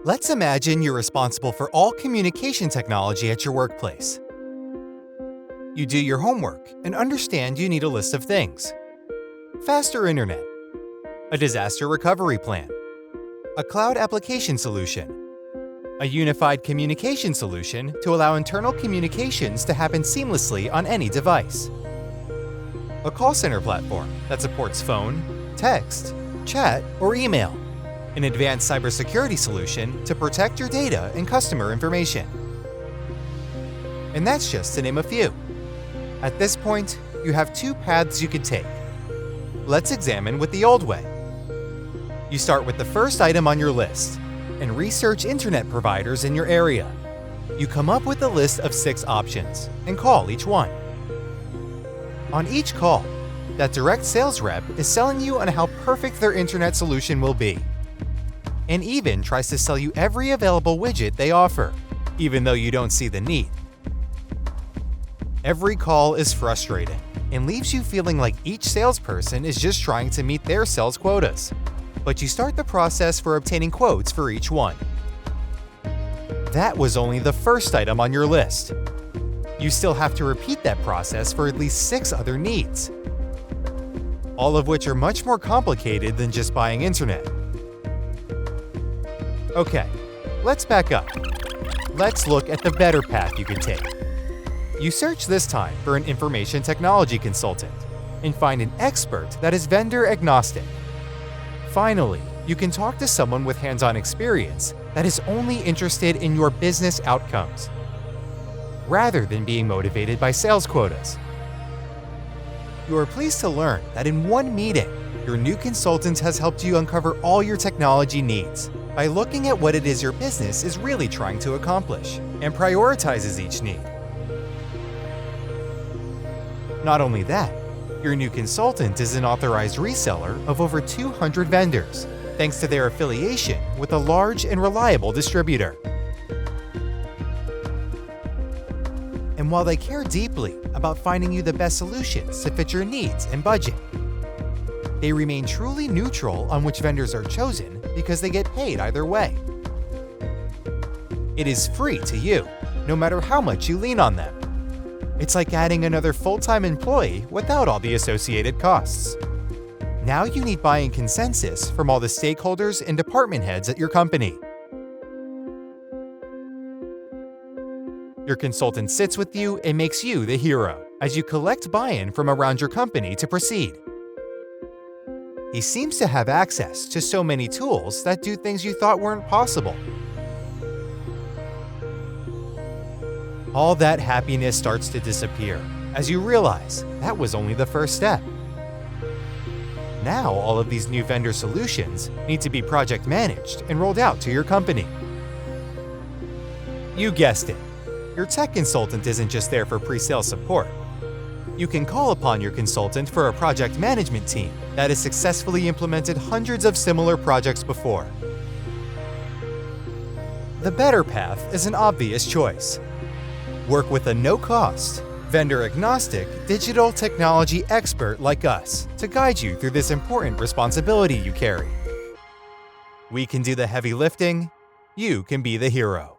Let's imagine you're responsible for all communication technology at your workplace. You do your homework and understand you need a list of things: faster internet, a disaster recovery plan, a cloud application solution, a unified communication solution to allow internal communications to happen seamlessly on any device, a call center platform that supports phone, text, chat, or email, an advanced cybersecurity solution to protect your data and customer information. And that's just to name a few. At this point, you have two paths you could take. Let's examine with the old way. You start with the first item on your list and research internet providers in your area. You come up with a list of 6 options and call each one. On each call, that direct sales rep is selling you on how perfect their internet solution will be, and even tries to sell you every available widget they offer, even though you don't see the need. Every call is frustrating and leaves you feeling like each salesperson is just trying to meet their sales quotas. But you start the process for obtaining quotes for each one. That was only the first item on your list. You still have to repeat that process for at least 6 other needs, all of which are much more complicated than just buying internet. Okay, let's back up. Let's look at the better path you could take. You search this time for an information technology consultant and find an expert that is vendor agnostic. Finally, you can talk to someone with hands-on experience that is only interested in your business outcomes, rather than being motivated by sales quotas. You are pleased to learn that in one meeting, your new consultant has helped you uncover all your technology needs by looking at what it is your business is really trying to accomplish and prioritizes each need. Not only that, your new consultant is an authorized reseller of over 200 vendors, thanks to their affiliation with a large and reliable distributor. And while they care deeply about finding you the best solutions to fit your needs and budget, they remain truly neutral on which vendors are chosen because they get paid either way. It is free to you, no matter how much you lean on them. It's like adding another full-time employee without all the associated costs. Now you need buying consensus from all the stakeholders and department heads at your company. Your consultant sits with you and makes you the hero as you collect buy-in from around your company to proceed. He seems to have access to so many tools that do things you thought weren't possible. All that happiness starts to disappear as you realize that was only the first step. Now all of these new vendor solutions need to be project managed and rolled out to your company. You guessed it. Your tech consultant isn't just there for pre-sale support. You can call upon your consultant for a project management team that has successfully implemented hundreds of similar projects before. The better path is an obvious choice. Work with a no-cost, vendor-agnostic digital technology expert like us to guide you through this important responsibility you carry. We can do the heavy lifting. You can be the hero.